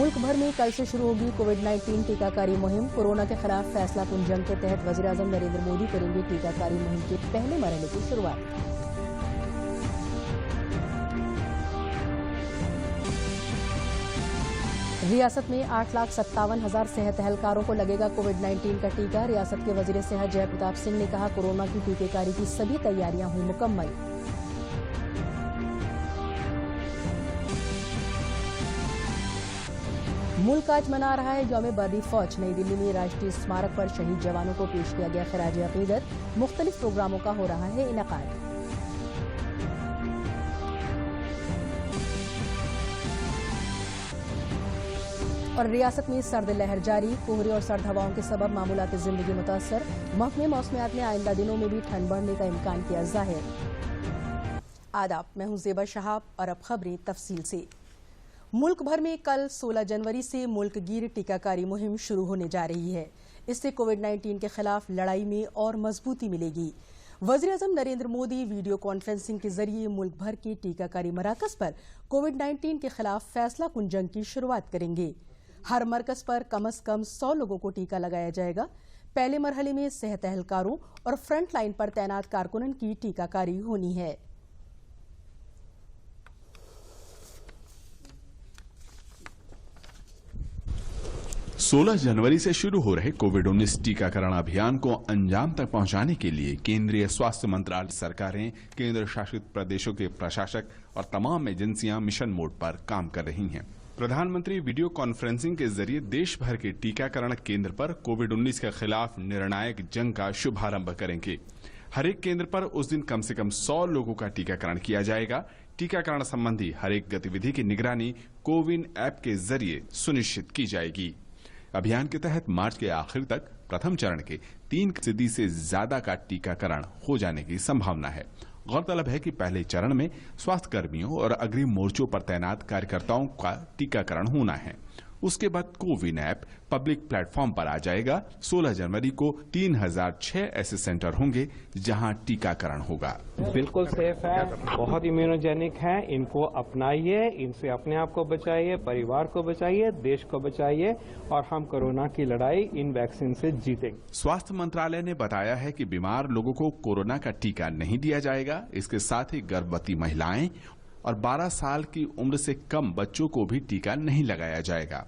मुल्क भर में कल से शुरू होगी कोविड-19 टीकाकारी मुहिम। कोरोना के खिलाफ फैसलाकुन जंग के तहत वज़ीर-ए-आज़म नरेंद्र मोदी करेंगे टीकाकारी मुहिम के पहले मरहले की शुरुआत। रियासत में 8,57,000 सेहत एहलकारों को लगेगा कोविड-19 का टीका। रियासत के वज़ीर सेहत जय प्रताप सिंह ने कहा, कोरोना की टीकेकारी की सभी तैयारियां हुई मुकम्मल। मुल्क आज मना रहा है यौम बर्दी फौज। नई दिल्ली में राष्ट्रीय स्मारक पर शहीद जवानों को पेश किया गया खिराज अकीदत। मुख्तलिफ प्रोग्रामों का हो रहा है इनेकाद। और रियासत में सर्द लहर जारी। कोहरे और सर्द हवाओं के सबब मामूलाती जिंदगी मुतासर। महकमे मौसमियात ने आइंदा दिनों में भी ठंड बढ़ने का इम्कान किया जाहिर। आदाब, मैं हूं ज़ेबा शहाब और अब खबरें तफसील से। मुल्क भर में कल 16 जनवरी से मुल्कगीर टीकाकारी मुहिम शुरू होने जा रही है। इससे कोविड-19 के खिलाफ लड़ाई में और मजबूती मिलेगी। वज़ीर-ए-आज़म नरेंद्र मोदी वीडियो कॉन्फ्रेंसिंग के जरिए मुल्क भर के टीकाकारी मराकज पर कोविड-19 के खिलाफ फैसलाकुन जंग की शुरुआत करेंगे। हर मरकज पर कम से कम 100 लोगों को टीका लगाया जाएगा। पहले मरहले में सेहत एहलकारों और फ्रंट लाइन पर तैनात कारकुनन की टीकाकारी होनी है। 16 जनवरी से शुरू हो रहे कोविड-19 टीकाकरण अभियान को अंजाम तक पहुंचाने के लिए केंद्रीय स्वास्थ्य मंत्रालय, सरकारें, केंद्र शासित प्रदेशों के प्रशासक और तमाम एजेंसियां मिशन मोड पर काम कर रही हैं। प्रधानमंत्री वीडियो कॉन्फ्रेंसिंग के जरिए देश भर के टीकाकरण केंद्र पर कोविड-19 के खिलाफ निर्णायक जंग का शुभारंभ करेंगे। हर एक केंद्र पर उस दिन कम से कम 100 लोगों का टीकाकरण किया जाएगा। टीकाकरण संबंधी हर एक गतिविधि की निगरानी कोविन ऐप के जरिए सुनिश्चित की जाएगी। अभियान के तहत मार्च के आखिर तक प्रथम चरण के 3% से ज्यादा का टीकाकरण हो जाने की संभावना है। गौरतलब है कि पहले चरण में स्वास्थ्य कर्मियों और अग्रिम मोर्चों पर तैनात कार्यकर्ताओं का टीकाकरण होना है। उसके बाद कोविन ऐप पब्लिक प्लेटफॉर्म पर आ जाएगा। 16 जनवरी को 3006 ऐसे सेंटर होंगे जहां टीकाकरण होगा। बिल्कुल सेफ है, बहुत इम्यूनोजेनिक है। इनको अपनाइए, इनसे अपने आप को बचाइए, परिवार को बचाइए, देश को बचाइए और हम कोरोना की लड़ाई इन वैक्सीन से जीतेंगे। स्वास्थ्य मंत्रालय ने बताया है कि बीमार लोगों को कोरोना का टीका नहीं दिया जाएगा। इसके साथ ही गर्भवती महिलाएं और 12 साल की उम्र से कम बच्चों को भी टीका नहीं लगाया जाएगा।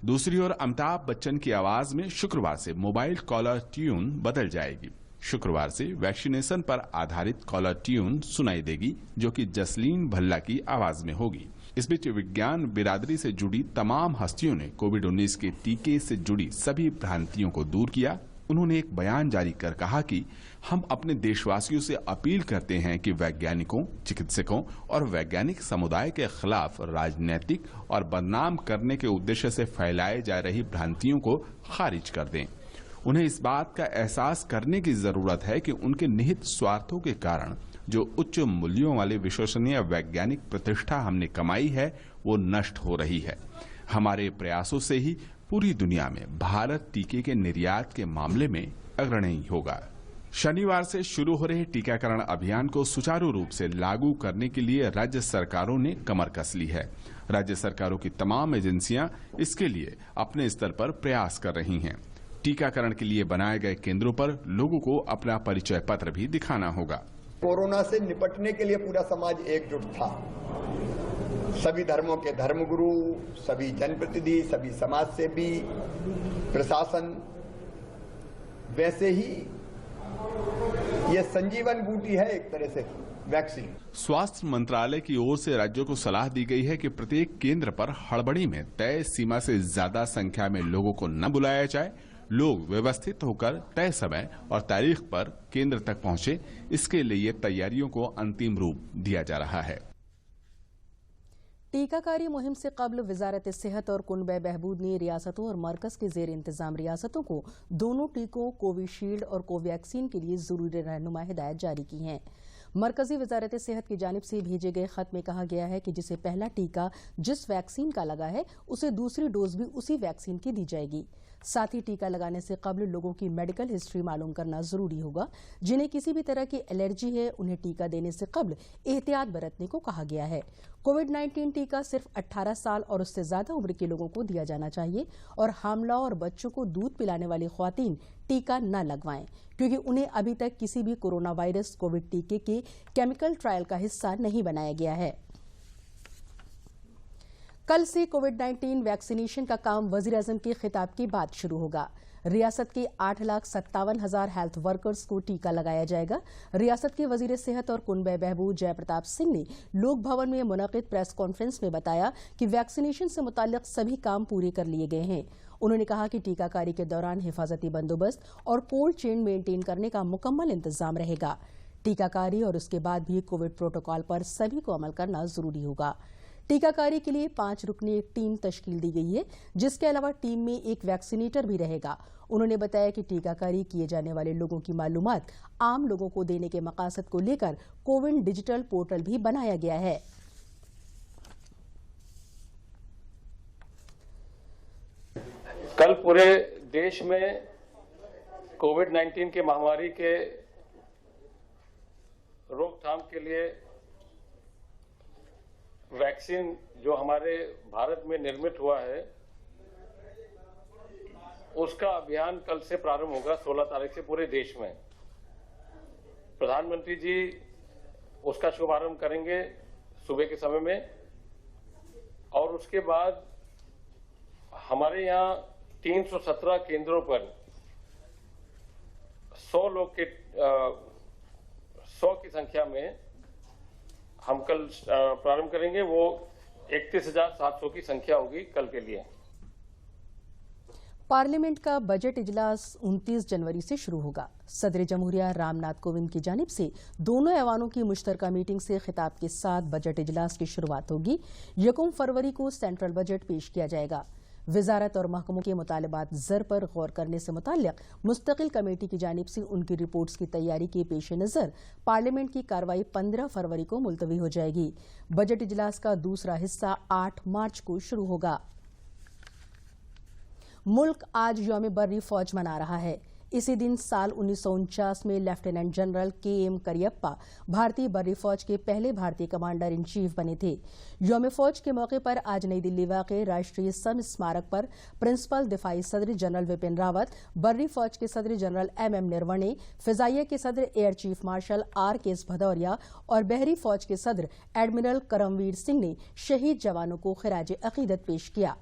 दूसरी ओर अमिताभ बच्चन की आवाज में शुक्रवार से मोबाइल कॉलर ट्यून बदल जाएगी। शुक्रवार से वैक्सीनेशन पर आधारित कॉलर ट्यून सुनाई देगी, जो कि जसलीन भल्ला की आवाज में होगी। इस बीच विज्ञान बिरादरी से जुड़ी तमाम हस्तियों ने कोविड-19 के टीके से जुड़ी सभी भ्रांतियों को दूर किया। उन्होंने एक बयान जारी कर कहा कि हम अपने देशवासियों से अपील करते हैं कि वैज्ञानिकों, चिकित्सकों और वैज्ञानिक समुदाय के खिलाफ राजनीतिक और बदनाम करने के उद्देश्य से फैलाए जा रही भ्रांतियों को खारिज कर दें। उन्हें इस बात का एहसास करने की जरूरत है कि उनके निहित स्वार्थों के कारण जो उच्च मूल्यों वाली विश्वसनीय वैज्ञानिक प्रतिष्ठा हमने कमाई है, वो नष्ट हो रही है। हमारे प्रयासों से ही पूरी दुनिया में भारत टीके के निर्यात के मामले में अग्रणी होगा। शनिवार से शुरू हो रहे टीकाकरण अभियान को सुचारू रूप से लागू करने के लिए राज्य सरकारों ने कमर कस ली है। राज्य सरकारों की तमाम एजेंसियां इसके लिए अपने स्तर पर प्रयास कर रही हैं। टीकाकरण के लिए बनाए गए केंद्रों पर लोगों को अपना परिचय पत्र भी दिखाना होगा। कोरोना से निपटने के लिए पूरा समाज एकजुट था। सभी धर्मों के धर्मगुरु, सभी जनप्रतिनिधि, सभी समाज सेवी, प्रशासन, वैसे ही ये संजीवन बूटी है एक तरह से वैक्सीन। स्वास्थ्य मंत्रालय की ओर से राज्यों को सलाह दी गई है कि प्रत्येक केंद्र पर हड़बड़ी में तय सीमा से ज्यादा संख्या में लोगों को न बुलाया जाए। लोग व्यवस्थित होकर तय समय और तारीख पर केंद्र तक पहुंचे, इसके लिए तैयारियों को अंतिम रूप दिया जा रहा है। टीकाकारी मुहिम से कबल वजारत सेहत और कुनबे बहबूद ने रियासतों और मरकज के जेर इंतजाम रियासतों को दोनों टीकों कोविशील्ड और कोवैक्सीन के लिए जरूरी रहनुमा हिदायत जारी की हैं। मरकजी वजारत सेहत की जानिब से भेजे गए खत में कहा गया है कि जिसे पहला टीका जिस वैक्सीन का लगा है, उसे दूसरी डोज भी उसी वैक्सीन की दी जाएगी। साथ ही टीका लगाने से कबल लोगों की मेडिकल हिस्ट्री मालूम करना जरूरी होगा। जिन्हें किसी भी तरह की एलर्जी है उन्हें टीका देने से कबल एहतियात बरतने को कहा गया है। कोविड-19 टीका सिर्फ 18 साल और उससे ज्यादा उम्र के लोगों को दिया जाना चाहिए और हामला और बच्चों को दूध पिलाने वाली ख्वातीन टीका न लगवाएं, क्योंकि उन्हें अभी तक किसी भी कोरोना वायरस कोविड टीके के केमिकल ट्रायल का हिस्सा नहीं बनाया गया है। कल से कोविड-19 वैक्सीनेशन का काम वजीर-ए-आज़म के खिताब के बाद शुरू होगा। रियासत के 8,57,000 हेल्थ वर्कर्स को टीका लगाया जाएगा। रियासत के वजीर सेहत और कुनबे बहबूद जयप्रताप सिंह ने लोक भवन में मुनक़िद प्रेस कॉन्फ्रेंस में बताया कि वैक्सीनेशन से मुताल्लिक सभी काम पूरे कर लिए गए हैं। उन्होंने कहा कि टीकाकारी के दौरान हिफाजती बंदोबस्त और कोल्ड चेन मेंटेन करने का मुकम्मल इंतजाम रहेगा। टीकाकारी और उसके बाद भी कोविड प्रोटोकॉल पर सभी को अमल करना जरूरी होगा। टीकाकारी के लिए 5 रुकनी एक टीम तश्कील दी गई है, जिसके अलावा टीम में एक वैक्सीनेटर भी रहेगा। उन्होंने बताया कि टीकाकारी किए जाने वाले लोगों की मालूमात आम लोगों को देने के मकासद को लेकर कोविन डिजिटल पोर्टल भी बनाया गया है। कल पूरे देश में कोविड-19 के महामारी के रोकथाम के लिए वैक्सीन जो हमारे भारत में निर्मित हुआ है उसका अभियान कल से प्रारंभ होगा 16 तारीख से पूरे देश में। प्रधानमंत्री जी उसका शुभारंभ करेंगे सुबह के समय में और उसके बाद हमारे यहाँ 317 केंद्रों पर 100 की संख्या में हम कल प्रारंभ करेंगे। वो 31,700 की संख्या होगी कल के लिए। पार्लियामेंट का बजट इजलास 29 जनवरी से शुरू होगा। सदर जमहूरिया रामनाथ कोविंद की जानिब से दोनों ऐवानों की मुश्तरका मीटिंग से खिताब के साथ बजट इजलास की शुरुआत होगी। 1 फरवरी को सेंट्रल बजट पेश किया जाएगा। वजारत और महकमों के मुतालबात ज़र पर गौर करने से मुताल्लिक मुस्तकिल कमेटी की जानिब से उनकी रिपोर्ट्स की तैयारी के पेश नज़र पार्लियामेंट की कार्रवाई 15 फरवरी को मुलतवी हो जाएगी। बजट इजलास का दूसरा हिस्सा 8 मार्च को शुरू होगा। मुल्क आज यौम बर्री फौज मना रहा है। इसी दिन साल 1949 में लेफ्टिनेंट जनरल के.एम. करियप्पा भारतीय बर्री फौज के पहले भारतीय कमांडर इन चीफ बने थे। यौम फौज के मौके पर आज नई दिल्ली वाक़े राष्ट्रीय सम स्मारक पर प्रिंसिपल दिफाई सदर जनरल विपिन रावत, बर्री फौज के सदर जनरल M.M. निरवणे, फिजाइया के सदर air chief marshal R.K. Bhadauria और बहरी फौज के सदर एडमिरल करमवीर सिंह ने शहीद जवानों को खिराज अकीदत पेश किया।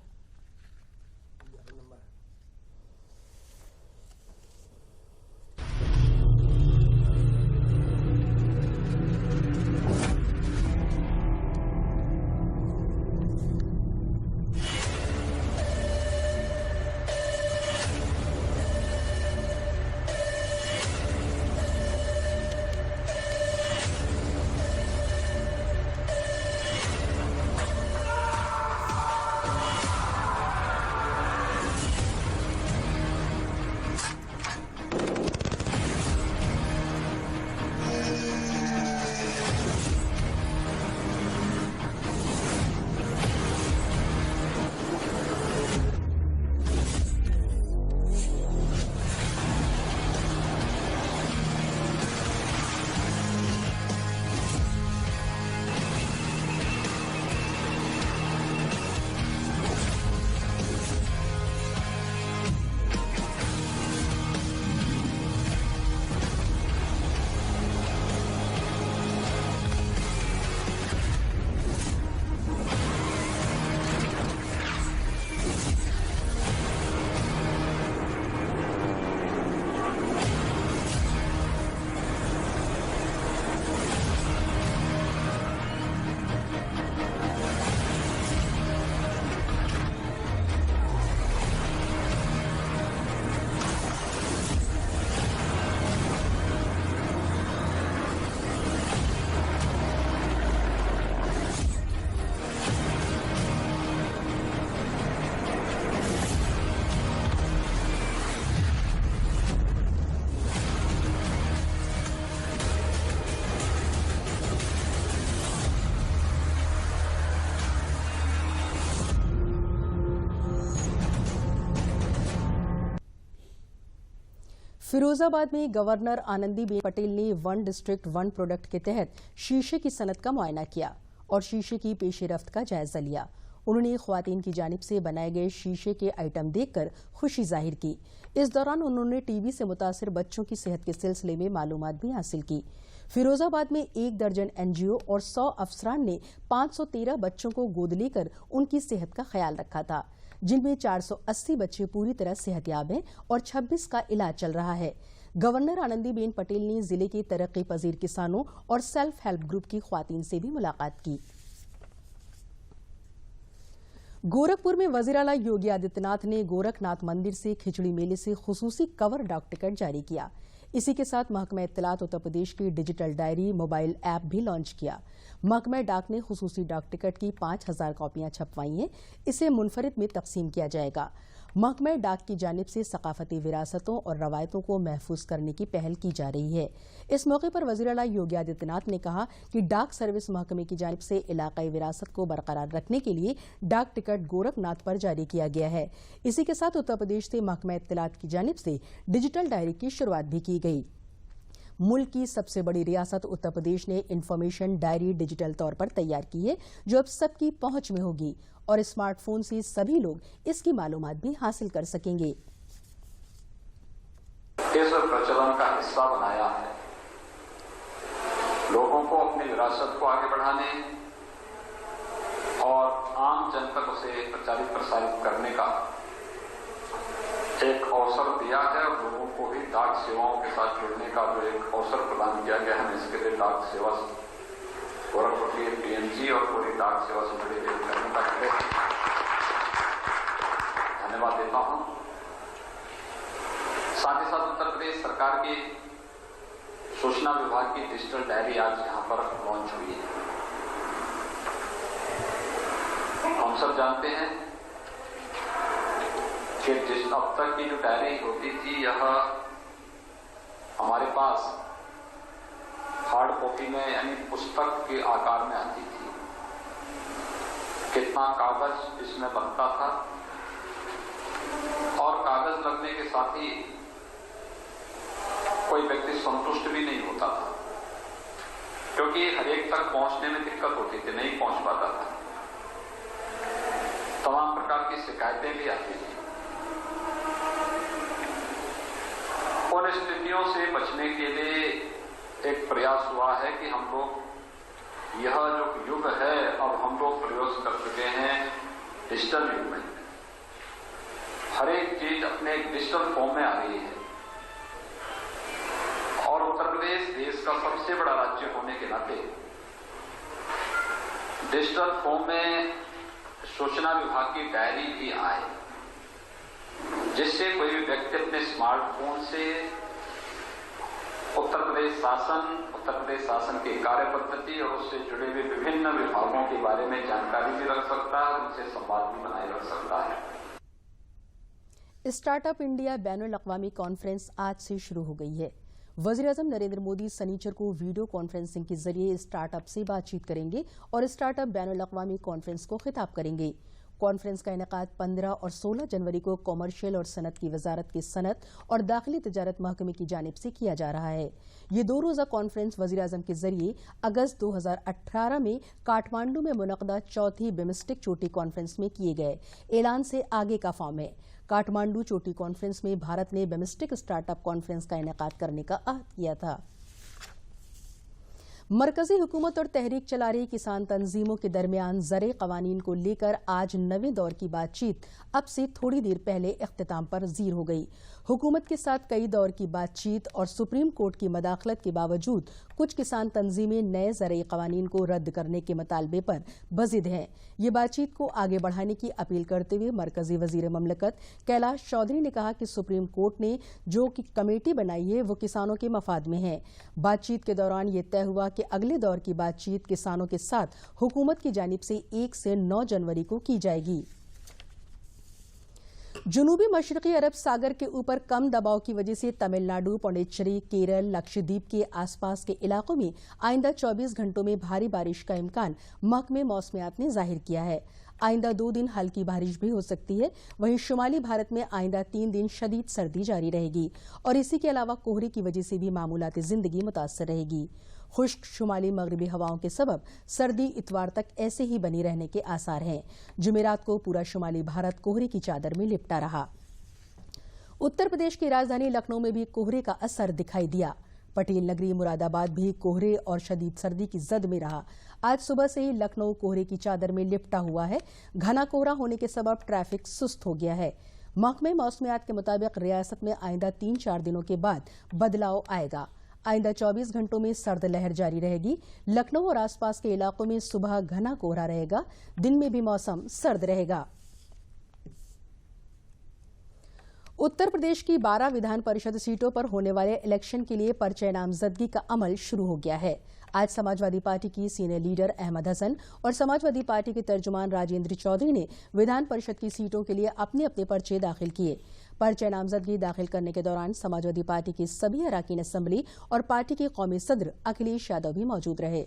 फिरोजाबाद में गवर्नर आनंदीबेन पटेल ने वन डिस्ट्रिक्ट वन प्रोडक्ट के तहत शीशे की सनत का मुआयना किया और शीशे की पेशरफ्त का जायजा लिया। उन्होंने ख्वातीन की जानिब से बनाए गए शीशे के आइटम देखकर खुशी जाहिर की। इस दौरान उन्होंने टीबी से मुतासिर बच्चों की सेहत के सिलसिले में मालूमात भी हासिल की। फिरोजाबाद में 1 दर्जन एनजीओ और 100 अफसरान ने 513 बच्चों को गोद लेकर उनकी सेहत का ख्याल रखा था, जिनमें 480 बच्चे पूरी तरह सेहतयाब हैं और 26 का इलाज चल रहा है। गवर्नर आनंदीबेन पटेल ने जिले के तरक्की पजीर किसानों और सेल्फ हेल्प ग्रुप की ख्वातीन से भी मुलाकात की। गोरखपुर में वजीर आला योगी आदित्यनाथ ने गोरखनाथ मंदिर से खिचड़ी मेले से खुसूसी कवर डाक टिकट जारी किया। इसी के साथ महकमा इत्तलात उत्तर प्रदेश की डिजिटल डायरी मोबाइल ऐप भी लॉन्च किया। महकमा डाक ने खुसूसी डाक टिकट की 5000 कॉपियां छपवाई हैं। इसे मुनफरिद में तकसीम किया जाएगा। महकमा डाक की जानिब से सकाफती विरासतों और रवायतों को महफूज करने की पहल की जा रही है। इस मौके पर वज़ीर आला योगी आदित्यनाथ ने कहा कि डाक सर्विस महकमे की जानिब से इलाकाई विरासत को बरकरार रखने के लिए डाक टिकट गोरखनाथ पर जारी किया गया है। इसी के साथ उत्तर प्रदेश से महकमा इत्तलात की जानिब से डिजिटल डायरी की शुरुआत भी की गई। मुल्क की सबसे बड़ी रियासत उत्तर प्रदेश ने इंफॉर्मेशन डायरी डिजिटल तौर पर तैयार की है, जो अब सबकी पहुंच में होगी और स्मार्टफोन से सभी लोग इसकी मालूमात भी हासिल कर सकेंगे। इस प्रचलन का हिस्सा बनाया है, लोगों को अपनी विरासत को आगे बढ़ाने और आम जन तक उसे प्रचारित प्रसारित करने का एक अवसर दिया है और लोगों को भी डाक सेवाओं के साथ जुड़ने का जो एक अवसर प्रदान किया गया है। इसके लिए डाक सेवा गोरखपुर की पीएनजी और पूरी डाक सेवा से जुड़े हुए कर्मचारियों का धन्यवाद देता हूं। साथ ही साथ उत्तर प्रदेश सरकार की सूचना विभाग की डिजिटल डायरी आज यहां पर लॉन्च हुई है। हम सब जानते हैं कि जिस अब तक की जो डायरी होती थी यह हमारे पास हार्ड कॉपी में यानी पुस्तक के आकार में आती थी। कितना कागज इसमें बनता था और कागज लगने के साथ ही कोई व्यक्ति संतुष्ट भी नहीं होता था, क्योंकि हर एक तक पहुंचने में दिक्कत होती थी, नहीं पहुंच पाता था। तमाम प्रकार की शिकायतें भी आती थी। उन स्थितियों से बचने के लिए एक प्रयास हुआ है कि हम लोग यह जो युग है अब हम लोग प्रयोग कर चुके हैं डिजिटल युग में। हर एक चीज अपने डिजिटल फॉर्म में आ रही है और उत्तर प्रदेश देश का सबसे बड़ा राज्य होने के नाते डिजिटल फॉर्म में सूचना विभाग की डायरी भी आए, जिससे कोई भी व्यक्ति अपने स्मार्टफोन से उत्तर प्रदेश शासन की कार्य पद्धति और उससे जुड़े हुए विभिन्न विभागों के बारे में जानकारी भी रख सकता है और उनसे संवाद भी बनाए रख सकता है। स्टार्टअप इंडिया बैनुल-अक़वामी कॉन्फ्रेंस आज से शुरू हो गई है। वज़ीर-ए-आज़म नरेंद्र मोदी शनिचर को वीडियो कॉन्फ्रेंसिंग के जरिए स्टार्टअप से बातचीत करेंगे और स्टार्टअप बैनुल-अक़वामी कॉन्फ्रेंस को खिताब करेंगे। कॉन्फ्रेंस का इनेकाद 15 और 16 जनवरी को कॉमर्शियल और सनत की वजारत की सनत और दाखिली तिजारत महकमे की जानिब से किया जा रहा है। ये 2 रोज़ा कॉन्फ्रेंस वज़ीर-ए-आज़म के जरिए अगस्त 2018 में काठमांडू में मुनक़दा चौथी बिम्स्टेक चोटी कॉन्फ्रेंस में किए गए ऐलान से आगे का फॉर्म है। काठमांडू चोटी कॉन्फ्रेंस में भारत ने बिम्स्टेक स्टार्टअप कॉन्फ्रेंस का इनेकाद करने का अहद किया था। मरकजी हुकूमत और तहरीक चला रही किसान तंजीमों के दरमियान ज़रे कवानीन को लेकर आज नवे दौर की बातचीत अब से थोड़ी देर पहले इख्तिताम पर ज़ीर हो गई। हुकूमत के साथ कई दौर की बातचीत और सुप्रीम कोर्ट की मदाखलत के बावजूद कुछ किसान तंजीमें नए ज़रे कवानीन को रद्द करने के मुतालबे पर बज़िद हैं। ये बातचीत को आगे बढ़ाने की अपील करते हुए मरकजी वज़ीर ममलकत कैलाश चौधरी ने कहा कि सुप्रीम कोर्ट ने जो कमेटी बनाई है वो किसानों के मफाद में है। बातचीत के दौरान ये तय हुआ कि अगले दौर की बातचीत किसानों के साथ हुकूमत की जानिब से 1 से 9 जनवरी को की जाएगी। जुनूबी मशरकी अरब सागर के ऊपर कम दबाव की वजह से तमिलनाडु, पुडुचेरी, केरल, लक्षद्वीप के आसपास के इलाकों में आइंदा 24 घंटों में भारी बारिश का इम्कान महकमे मौसमियात ने जाहिर किया है। आइंदा 2 दिन हल्की बारिश भी हो सकती है। वहीं शुमाली भारत में आइंदा 3 दिन शदीद सर्दी जारी रहेगी और इसी के अलावा कोहरे की वजह से भी मामूलाती जिंदगी मुतासर रहेगी। खुश्क शुमाली मगरबी हवाओं के सबब सर्दी इतवार तक ऐसे ही बनी रहने के आसार हैं। जुमेरात को पूरा शुमाली भारत कोहरे की चादर में लिपटा रहा। उत्तर प्रदेश की राजधानी लखनऊ में भी कोहरे का असर दिखाई दिया। पटेल नगरी मुरादाबाद भी कोहरे और शदीद सर्दी की जद में रहा। आज सुबह से ही लखनऊ कोहरे की चादर में लिपटा हुआ है। घना कोहरा होने के सबब ट्रैफिक सुस्त हो गया है। महकमे मौसमियात के मुताबिक रियासत में आइंदा 3-4 दिनों के बाद बदलाव आएगा। आइंदा 24 घंटों में सर्द लहर जारी रहेगी। लखनऊ और आसपास के इलाकों में सुबह घना कोहरा रहेगा, दिन में भी मौसम सर्द रहेगा। उत्तर प्रदेश की 12 विधान परिषद सीटों पर होने वाले इलेक्शन के लिए पर्चे नामजदगी का अमल शुरू हो गया है। आज समाजवादी पार्टी की सीनियर लीडर अहमद हसन और समाजवादी पार्टी के तर्जुमान राजेंद्र चौधरी ने विधान परिषद की सीटों के लिए अपने अपने पर्चे दाखिल किए। पर्चे नामजदगी दाखिल करने के दौरान समाजवादी पार्टी के सभी अराकीन असेंबली और पार्टी के कौमी सदर अखिलेश यादव भी मौजूद रहे।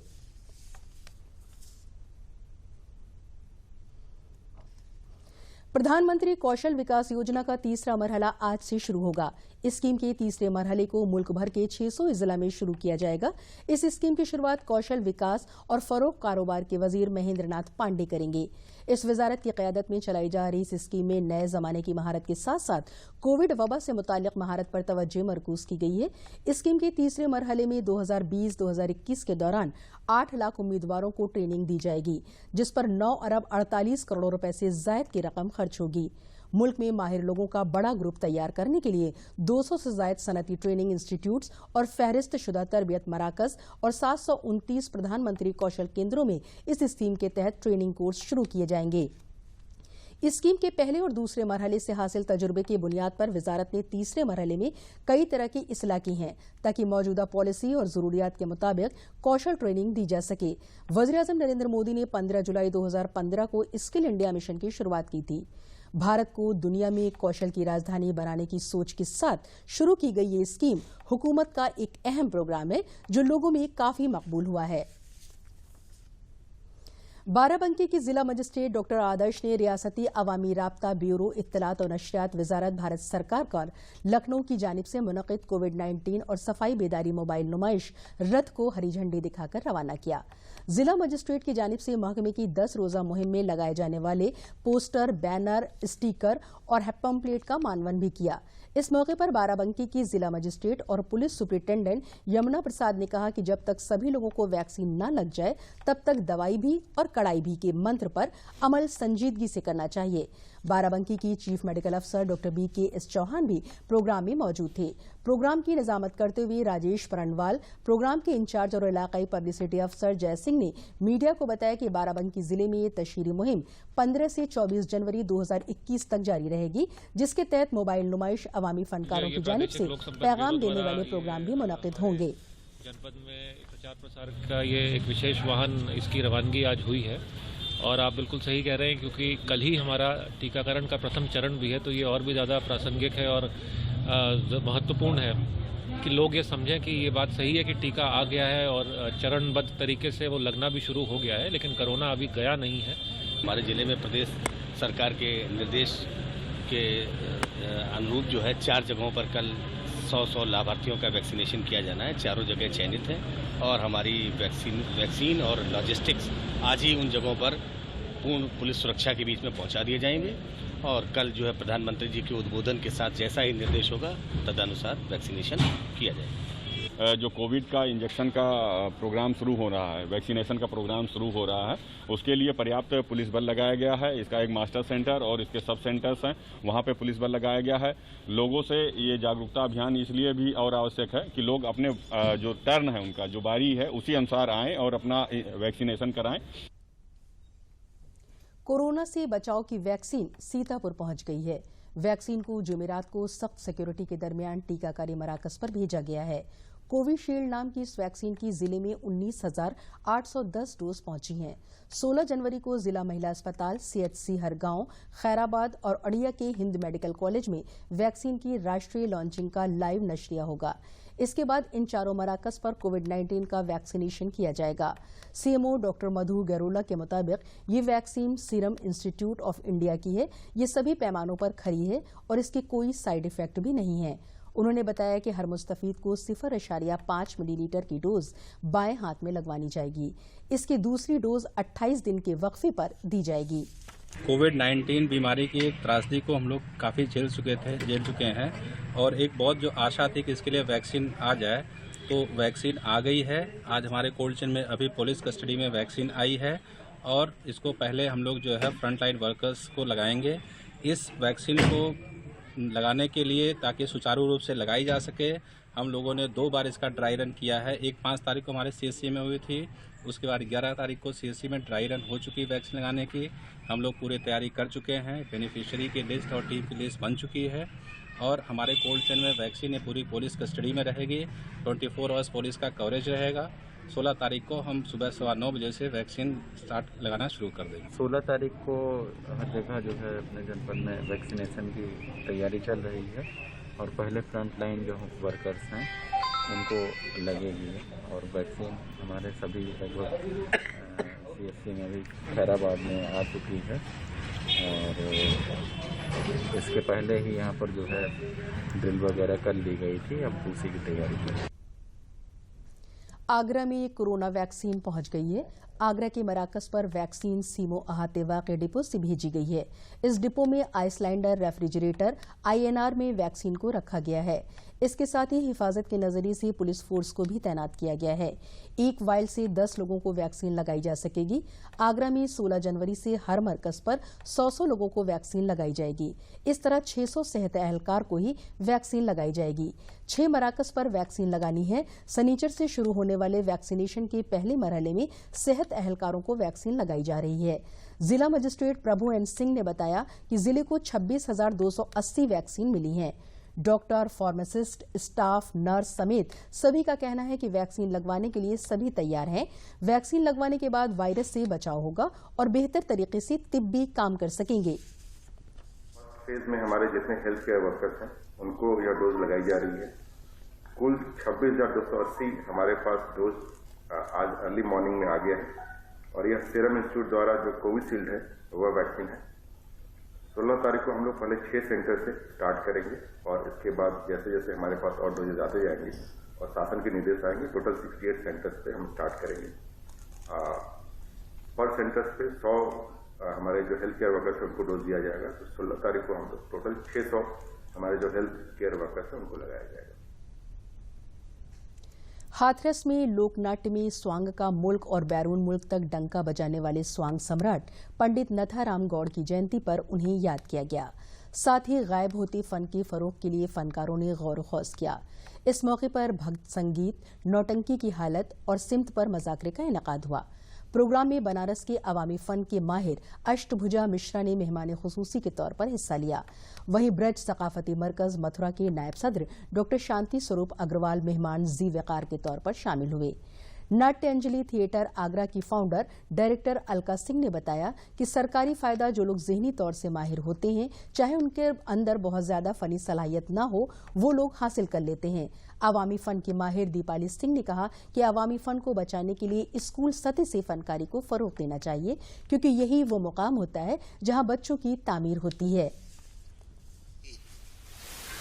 प्रधानमंत्री कौशल विकास योजना का तीसरा मरहला आज से शुरू होगा। इस स्कीम के तीसरे मरहले को मुल्क भर के 600 जिला में शुरू किया जाएगा। इस स्कीम की शुरुआत कौशल विकास और फरोग कारोबार के वजीर महेंद्र नाथ पांडे करेंगे। इस वजारत की क़यादत में चलाई जा रही इस स्कीम में नए जमाने की महारत के साथ साथ कोविड वबा से मुताल्लिक महारत पर तवज्जो मरकूज की गई है। इस स्कीम के तीसरे मरहले में 2020-2021 के दौरान 8 लाख उम्मीदवारों को ट्रेनिंग दी जाएगी, जिस पर 9 अरब 48 करोड़ रुपए से जायद की रकम खर्च होगी। मुल्क में माहिर लोगों का बड़ा ग्रुप तैयार करने के लिए 200 से जायद सनती ट्रेनिंग इंस्टीट्यूट्स और फहरिस्त शुदा तरबियत मराकज और 729 प्रधानमंत्री कौशल केंद्रों में इस स्कीम के तहत ट्रेनिंग कोर्स शुरू किए जाएंगे। इस स्कीम के पहले और दूसरे मरहले से हासिल तजुर्बे की बुनियाद पर वजारत ने तीसरे मरहले में कई तरह की इस्लाह की हैं, ताकि मौजूदा पॉलिसी और जरूरियात के मुताबिक कौशल ट्रेनिंग दी जा सके। वज़ीर-ए-आज़म नरेंद्र मोदी ने 15 जुलाई 2015 को स्किल इंडिया मिशन की शुरुआत की थी। भारत को दुनिया में कौशल की राजधानी बनाने की सोच के साथ शुरू की गई ये स्कीम हुकूमत का एक अहम प्रोग्राम है, जो लोगों में काफी मकबूल हुआ है। बाराबंकी की जिला मजिस्ट्रेट डॉक्टर आदर्श ने रियासती अवामी राब्ता ब्यूरो इत्तलात और नशरियात वजारत भारत सरकार का लखनऊ की जानिब से मुनक़िद कोविड-19 और सफाई बेदारी मोबाइल नुमाइश रथ को हरी झंडी दिखाकर रवाना किया। जिला मजिस्ट्रेट की जानिब से महकमे की 10 रोजा मुहिम में लगाए जाने वाले पोस्टर, बैनर, स्टीकर और पंपलेट का मानवन भी किया। इस मौके पर बाराबंकी की जिला मजिस्ट्रेट और पुलिस सुपरिटेंडेंट यमुना प्रसाद ने कहा कि जब तक सभी लोगों को वैक्सीन न लग जाए तब तक दवाई भी और कड़ाई भी के मंत्र पर अमल संजीदगी से करना चाहिए। बाराबंकी की चीफ मेडिकल अफसर डॉक्टर BKS चौहान भी प्रोग्राम में मौजूद थे। प्रोग्राम की निजामत करते हुए राजेश परनवाल, प्रोग्राम के इंचार्ज और इलाकाई पब्लिसिटी अफसर जय सिंह ने मीडिया को बताया कि बाराबंकी जिले में ये तशहीरी मुहिम 15 से 24 जनवरी 2021 तक जारी रहेगी, जिसके तहत मोबाइल नुमाइश अवामी फनकारों की जानिब से पैगाम देने वाले प्रोग्राम भी मुनक़िद होंगे। जनपद में प्रचार प्रसार का ये एक विशेष वाहन, इसकी रवानगी आज हुई है और आप बिल्कुल सही कह रहे हैं, क्योंकि कल ही हमारा टीकाकरण का प्रथम चरण भी है, तो ये और भी ज़्यादा प्रासंगिक है और महत्वपूर्ण है कि लोग ये समझें कि ये बात सही है कि टीका आ गया है और चरणबद्ध तरीके से वो लगना भी शुरू हो गया है, लेकिन कोरोना अभी गया नहीं है। हमारे ज़िले में प्रदेश सरकार के निर्देश के अनुरूप जो है 4 जगहों पर कल 100 लाभार्थियों का वैक्सीनेशन किया जाना है। चारों जगह चयनित हैं और हमारी वैक्सीन और लॉजिस्टिक्स आज ही उन जगहों पर पूर्ण पुलिस सुरक्षा के बीच में पहुंचा दिए जाएंगे और कल जो है प्रधानमंत्री जी के उद्बोधन के साथ जैसा ही निर्देश होगा तदनुसार वैक्सीनेशन किया जाएगा। जो कोविड का इंजेक्शन का प्रोग्राम शुरू हो रहा है, वैक्सीनेशन का प्रोग्राम शुरू हो रहा है, उसके लिए पर्याप्त पुलिस बल लगाया गया है। इसका एक मास्टर सेंटर और इसके सब सेंटर्स हैं, वहाँ पे पुलिस बल लगाया गया है। लोगों से ये जागरूकता अभियान इसलिए भी और आवश्यक है कि लोग अपने जो टर्न है, उनका जो बारी है, उसी अनुसार आएँ और अपना वैक्सीनेशन कराएं। कोरोना से बचाव की वैक्सीन सीतापुर पहुंच गई है। वैक्सीन को जुमेरात को सख्त सिक्योरिटी के दरमियान टीकाकारी मराकज पर भेजा गया है। कोविशील्ड नाम की इस वैक्सीन की जिले में 19,810 डोज पहुंची हैं। 16 जनवरी को जिला महिला अस्पताल, CHC हरगांव, खैराबाद और अड़िया के हिंद मेडिकल कॉलेज में वैक्सीन की राष्ट्रीय लॉन्चिंग का लाइव नशरिया होगा। इसके बाद इन चारों मराकज पर कोविड-19 का वैक्सीनेशन किया जाएगा। सीएमओ डॉक्टर मधु गैरोला के मुताबिक ये vaccine serum institute of India की है। ये सभी पैमानों पर खरी है और इसके कोई साइड इफेक्ट भी नहीं है। उन्होंने बताया कि हर मुस्तफीद को 0.5 मिलीलीटर की डोज बाएं हाथ में लगवानी जाएगी। इसकी दूसरी डोज 28 दिन के वक्फे पर दी जाएगी। कोविड-19 बीमारी की एक त्रासदी को हम लोग काफ़ी झेल चुके हैं और एक बहुत जो आशा थी कि इसके लिए वैक्सीन आ जाए, तो वैक्सीन आ गई है। आज हमारे कोल्ड चेन में अभी पुलिस कस्टडी में वैक्सीन आई है और इसको पहले हम लोग जो है फ्रंटलाइन वर्कर्स को लगाएंगे। इस वैक्सीन को लगाने के लिए ताकि सुचारू रूप से लगाई जा सके, हम लोगों ने 2 बार इसका ड्राई रन किया है। एक 5 तारीख को हमारे CSC में हुई थी, उसके बाद 11 तारीख को CSC में ड्राई रन हो चुकी वैक्सीन लगाने की। हम लोग पूरी तैयारी कर चुके हैं। बेनिफिशियरी की लिस्ट और टीम की लिस्ट बन चुकी है और हमारे कोल्ड चेन में वैक्सीन ये पूरी पुलिस कस्टडी में रहेगी। 24 आवर्स पुलिस का कवरेज रहेगा। 16 तारीख को हम सुबह 9:15 बजे से वैक्सीन स्टार्ट लगाना शुरू कर देंगे। 16 तारीख को हर जगह जो है अपने जनपद में वैक्सीनेशन की तैयारी चल रही है और पहले फ्रंट लाइन जो वर्कर्स हैं उनको लगेगी और वैक्सीन हमारे सभी लगभग CSC में भी खैराबाद में आ चुकी है और इसके पहले ही यहाँ पर जो है ड्रिल वगैरह कर ली गई थी। अब उसी की तैयारी की। आगरा में कोरोना वैक्सीन पहुंच गई है। आगरा के मराकज पर वैक्सीन सीमो अहाते वाक़े डिपो से भेजी गई है। इस डिपो में आइसलैंडर रेफ्रिजरेटर INR में वैक्सीन को रखा गया है। इसके साथ ही हिफाजत के नजरिए से पुलिस फोर्स को भी तैनात किया गया है। एक वाइल से 10 लोगों को वैक्सीन लगाई जा सकेगी। आगरा में 16 जनवरी से हर मरकज पर 100 लोगों को वैक्सीन लगाई जाएगी। इस तरह 600 सेहत एहलकार को ही वैक्सीन लगाई जाएगी। 6 मराकज पर वैक्सीन लगानी है। शनिचर से शुरू होने वाले वैक्सीनेशन के पहले मरहले में सेहत एहलकारों को वैक्सीन लगाई जा रही है। जिला मजिस्ट्रेट प्रभु एन सिंह ने बताया कि जिले को 26,280 वैक्सीन मिली हैं। डॉक्टर, फार्मासिस्ट, स्टाफ, नर्स समेत सभी का कहना है कि वैक्सीन लगवाने के लिए सभी तैयार हैं। वैक्सीन लगवाने के बाद वायरस से बचाव होगा और बेहतर तरीके से तिब्बी काम कर सकेंगे। फेज में हमारे जितने हेल्थ केयर वर्कर्स हैं उनको यह डोज लगाई जा रही है। कुल 26,280 हमारे पास डोज आज अर्ली मॉर्निंग में आ गया है और यह सीरम इंस्टीट्यूट द्वारा जो कोविशील्ड है वह वैक्सीन है। 16 तारीख को हम लोग पहले 6 सेंटर से स्टार्ट करेंगे और इसके बाद जैसे जैसे हमारे पास और डोजेज आते जाएंगे और शासन के निर्देश आएंगे, टोटल 68 सेंटर्स पे हम स्टार्ट करेंगे। पर सेंटर्स पे 100 हमारे जो हेल्थ केयर वर्कर्स है उनको डोज दिया जाएगा। तो 16 तारीख को हम लोग टोटल 600 हमारे जो हेल्थ केयर वर्कर्स है उनको लगाया जाएगा। हाथरस में लोकनाट्य में स्वांग का मुल्क और बैरून मुल्क तक डंका बजाने वाले स्वांग सम्राट पंडित नथाराम गौड़ की जयंती पर उन्हें याद किया गया। साथ ही गायब होते फन के फरोग के लिए फनकारों ने गौर खौज किया। इस मौके पर भक्त संगीत, नौटंकी की हालत और सिमत पर मजाकरे का इनेकाद हुआ। प्रोग्राम में बनारस के अवामी फन के माहिर अष्टभुजा मिश्रा ने मेहमान खुसूसी के तौर पर हिस्सा लिया। वहीं ब्रज सकाफती मरकज मथुरा के नायब सदर डॉक्टर शांति स्वरूप अग्रवाल मेहमान जी वकार के तौर पर शामिल हुए। नाट्य अंजलि थिएटर आगरा की फाउंडर डायरेक्टर अलका सिंह ने बताया कि सरकारी फायदा जो लोग ज़हनी तौर से माहिर होते हैं, चाहे उनके अंदर बहुत ज्यादा फनी सलाहियत ना हो, वो लोग हासिल कर लेते हैं। अवामी फन की माहिर दीपाली सिंह ने कहा कि अवामी फन को बचाने के लिए स्कूल सतह से फनकारी को फरोग देना चाहिए, क्योंकि यही वो मुकाम होता है जहां बच्चों की तामीर होती है।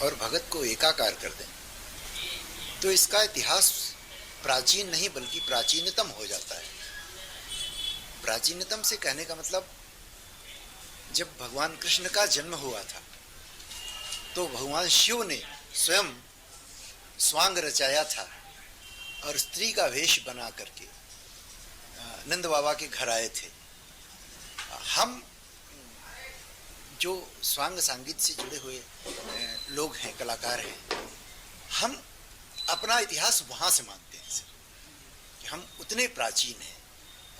और भगत को एकाकार कर दें तो इसका इतिहास प्राचीन नहीं बल्कि प्राचीनतम हो जाता है। प्राचीनतम से कहने का मतलब, जब भगवान कृष्ण का जन्म हुआ था तो भगवान शिव ने स्वयं स्वांग रचाया था और स्त्री का वेश बना करके नंद बाबा के घर आए थे। हम जो स्वांग संगीत से जुड़े हुए लोग हैं, कलाकार हैं, हम अपना इतिहास वहाँ से मानते हैं सर, कि हम उतने प्राचीन हैं।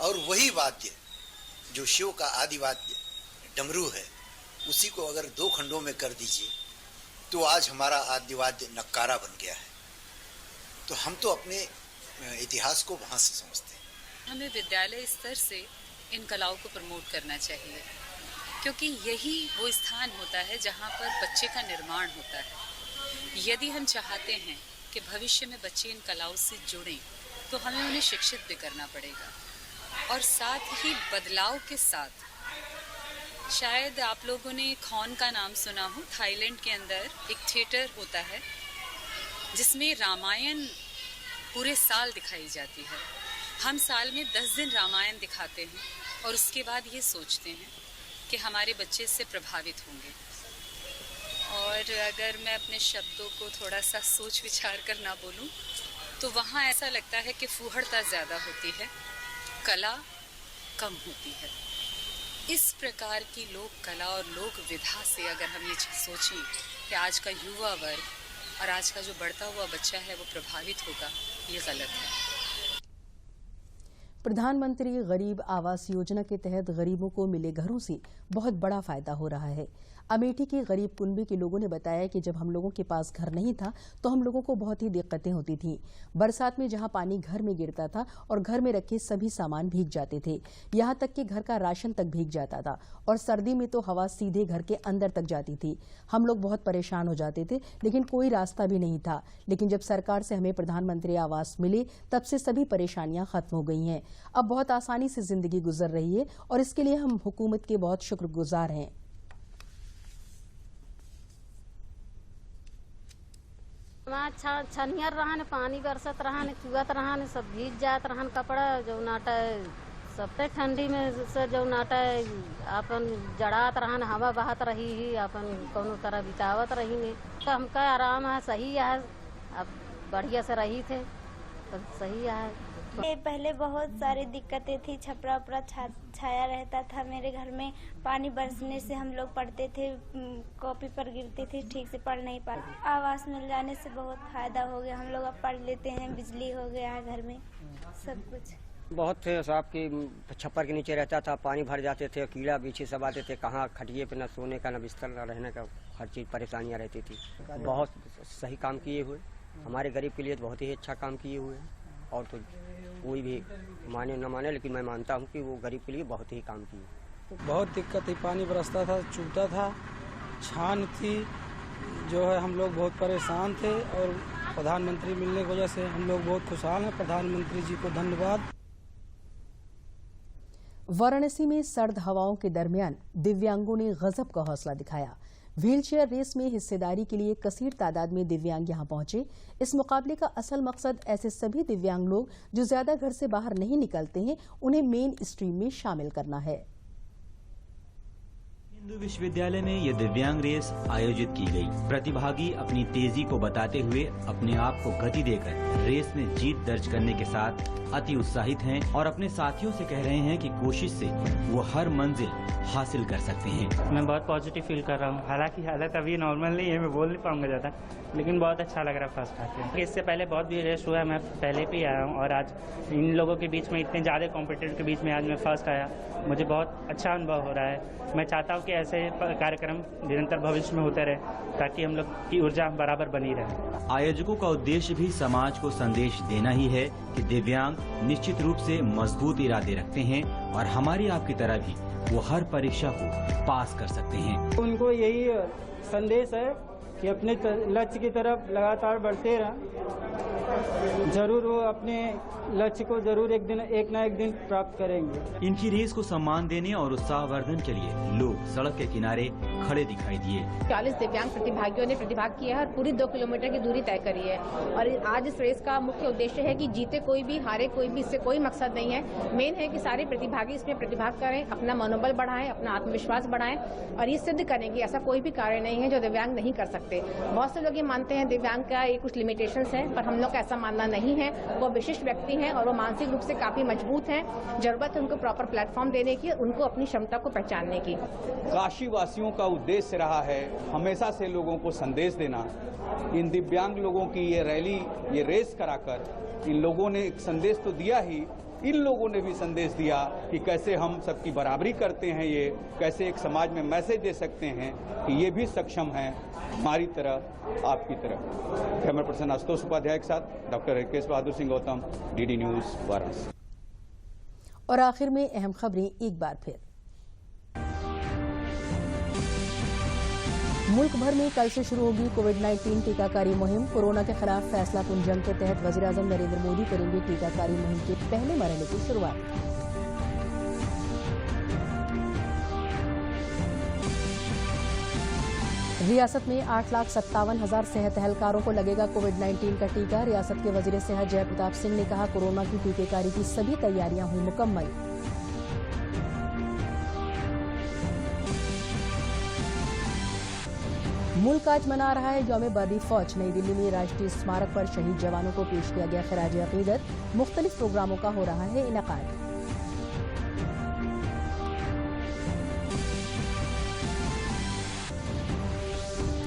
और वही वाद्य जो शिव का आदि वाद्य डमरू है, उसी को अगर 2 खंडों में कर दीजिए तो आज हमारा आद्य वाद्य नक्कारा बन गया है। तो हम तो अपने इतिहास को वहाँ से समझते हैं। हमें विद्यालय स्तर से इन कलाओं को प्रमोट करना चाहिए, क्योंकि यही वो स्थान होता है जहाँ पर बच्चे का निर्माण होता है। यदि हम चाहते हैं कि कि भविष्य में बच्चे इन कलाओं से जुड़ें तो हमें उन्हें शिक्षित भी करना पड़ेगा। और साथ ही बदलाव के साथ, शायद आप लोगों ने खौन का नाम सुना हो, थाईलैंड के अंदर एक थिएटर होता है जिसमें रामायण पूरे साल दिखाई जाती है। हम साल में 10 दिन रामायण दिखाते हैं और उसके बाद ये सोचते हैं कि हमारे बच्चे इससे प्रभावित होंगे। और अगर मैं अपने शब्दों को थोड़ा सा सोच विचार कर ना बोलूं तो वहाँ ऐसा लगता है कि फूहड़ता ज़्यादा होती है, कला कम होती है। इस प्रकार की लोक कला और लोक विधा से अगर हम ये सोचें कि आज का युवा वर्ग और आज का जो बढ़ता हुआ बच्चा है वो प्रभावित होगा, ये गलत है। प्रधानमंत्री गरीब आवास योजना के तहत गरीबों को मिले घरों से बहुत बड़ा फायदा हो रहा है। अमेठी के गरीब कुनबे के लोगों ने बताया कि जब हम लोगों के पास घर नहीं था तो हम लोगों को बहुत ही दिक्कतें होती थीं। बरसात में जहां पानी घर में गिरता था और घर में रखे सभी सामान भीग जाते थे, यहां तक कि घर का राशन तक भीग जाता था। और सर्दी में तो हवा सीधे घर के अंदर तक जाती थी। हम लोग बहुत परेशान हो जाते थे, लेकिन कोई रास्ता भी नहीं था। लेकिन जब सरकार से हमें प्रधानमंत्री आवास मिले तब से सभी परेशानियां खत्म हो गई हैं। अब बहुत आसानी से जिंदगी गुजर रही है और इसके लिए हम हुकूमत के बहुत शुक्रगुजार हैं। छनियर रहन, पानी बरसत रहन, चुगत रहन, सब भीग जात रहन कपड़ा जो नाटा सबते ठंडी में से जो नाटा अपन जड़ात रहन, हवा बहत रही ही अपन कोनो तरह बितावत रही ने तो हमका आराम है, सही है। अब बढ़िया से रही थे तो सही है। पहले बहुत सारी दिक्कतें थी, छपरा उपरा छाया रहता था मेरे घर में, पानी बरसने से हम लोग पढ़ते थे, कॉपी पर गिरते थे, ठीक से पढ़ नहीं पाते। आवास मिल जाने से बहुत फायदा हो गया, हम लोग अब पढ़ लेते हैं, बिजली हो गया है घर में, सब कुछ। बहुत थे साहब की छप्पर के नीचे रहता था, पानी भर जाते थे, कीड़ा बीछे सब आते थे, कहाँ खटिए पे न सोने का न बिस्तर न रहने का, हर चीज़ परेशानियाँ रहती थी। बहुत सही काम किए हुए, हमारे गरीब के लिए बहुत ही अच्छा काम किए हुए हैं। और तो कोई भी माने न माने, लेकिन मैं मानता हूँ कि वो गरीब के लिए बहुत ही काम किए। बहुत दिक्कत थी, पानी बरसता था, चूता था, छान थी, जो है हम लोग बहुत परेशान थे। और प्रधानमंत्री मिलने की वजह से हम लोग बहुत खुशहाल हैं। प्रधानमंत्री जी को धन्यवाद। वाराणसी में सर्द हवाओं के दरमियान दिव्यांगों ने गजब का हौसला दिखाया। व्हीलचेयर रेस में हिस्सेदारी के लिए कसीर तादाद में दिव्यांग यहां पहुंचे। इस मुकाबले का असल मकसद ऐसे सभी दिव्यांग लोग जो ज्यादा घर से बाहर नहीं निकलते हैं, उन्हें मेन स्ट्रीम में शामिल करना है। हिंदू विश्वविद्यालय में ये दिव्यांग रेस आयोजित की गई। प्रतिभागी अपनी तेजी को बताते हुए अपने आप को गति देकर रेस में जीत दर्ज करने के साथ अति उत्साहित हैं और अपने साथियों से कह रहे हैं कि कोशिश से वो हर मंजिल हासिल कर सकते हैं। मैं बहुत पॉजिटिव फील कर रहा हूँ। हालांकि हालत अभी नॉर्मल नहीं है, मैं बोल नहीं पाऊंगा ज़्यादा, लेकिन बहुत अच्छा लग रहा है फर्स्ट आके। इससे पहले बहुत भी रेस हुआ है, मैं पहले भी आया हूँ और आज इन लोगों के बीच में, इतने ज़्यादा कॉम्पिटिटर के बीच में आज मैं फर्स्ट आया। मुझे बहुत अच्छा अनुभव हो रहा है। मैं चाहता हूँ कि ऐसे कार्यक्रम निरंतर भविष्य में होते रहे ताकि हम लोग की ऊर्जा बराबर बनी रहे। आयोजकों का उद्देश्य भी समाज को संदेश देना ही है कि दिव्यांग निश्चित रूप से मजबूत इरादे रखते हैं और हमारी आपकी तरह भी वो हर परीक्षा को पास कर सकते हैं। उनको यही संदेश है कि अपने लक्ष्य की तरफ लगातार बढ़ते रहें, जरूर वो अपने लक्ष्य को जरूर एक ना एक दिन प्राप्त करेंगे। इनकी रेस को सम्मान देने और उत्साहवर्धन के लिए लोग सड़क के किनारे खड़े दिखाई दिए। 40 दिव्यांग प्रतिभागियों ने प्रतिभाग किया है और पूरी 2 किलोमीटर की दूरी तय करी है। और आज इस रेस का मुख्य उद्देश्य है कि जीते कोई भी, हारे कोई भी, इससे कोई मकसद नहीं है। मेन है कि सारे प्रतिभागी इसमें प्रतिभाग करें, अपना मनोबल बढ़ाएं, अपना आत्मविश्वास बढ़ाएं और ये सिद्ध करें कि ऐसा कोई भी कार्य नहीं है जो दिव्यांग नहीं कर सकते। बहुत से लोग ये मानते हैं दिव्यांग का ये कुछ लिमिटेशंस हैं, पर हम लोग का ऐसा मानना नहीं है। वो विशिष्ट व्यक्ति हैं और वो मानसिक रूप से काफी मजबूत हैं। जरूरत है उनको प्रॉपर प्लेटफॉर्म देने की, उनको अपनी क्षमता को पहचानने की। काशी वासियों का उद्देश्य रहा है हमेशा से लोगों को संदेश देना। इन दिव्यांग लोगों की ये रैली, ये रेस कराकर इन लोगों ने एक संदेश तो दिया ही, इन लोगों ने भी संदेश दिया कि कैसे हम सबकी बराबरी करते हैं, ये कैसे एक समाज में मैसेज दे सकते हैं कि ये भी सक्षम हैं हमारी तरह, आपकी तरह। कैमरा पर्सन आशुतोष उपाध्याय के साथ doctor Rakesh Bahadur Singh Gautam, DD news Varanasi. और आखिर में अहम खबरें एक बार फिर। मुल्क भर में कल से शुरू होगी कोविड-19 टीकाकारी मुहिम। कोरोना के खिलाफ फैसलाकुन जंग के तहत वज़ीर-ए-आज़म नरेंद्र मोदी करेंगे टीकाकारी मुहिम के पहले मरहले की शुरुआत। रियासत में 8,57,000 सेहत एहलकारों को लगेगा कोविड-19 का टीका। रियासत के वजीर सेहत जय प्रताप सिंह ने कहा, कोरोना की टीकेकारी की सभी तैयारियां हुई मुकम्मल। मुल्क आज मना रहा है यौम बर्दी फौज। नई दिल्ली में राष्ट्रीय स्मारक पर शहीद जवानों को पेश किया गया खिराज अकीदत। मुख्तलिफ प्रोग्रामों का हो रहा है इनेकाद।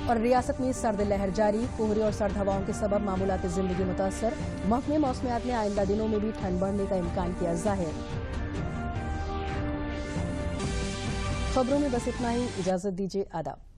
और रियासत में सर्द लहर जारी। कोहरे और सर्द हवाओं के सबब मामूलात जिंदगी मुतासर। महकमे मौसमियात ने आइंदा दिनों में भी ठंड बढ़ने का इम्कान किया जाहिर। खबरों में बस इतना ही। इजाजत दीजिए। आदाब।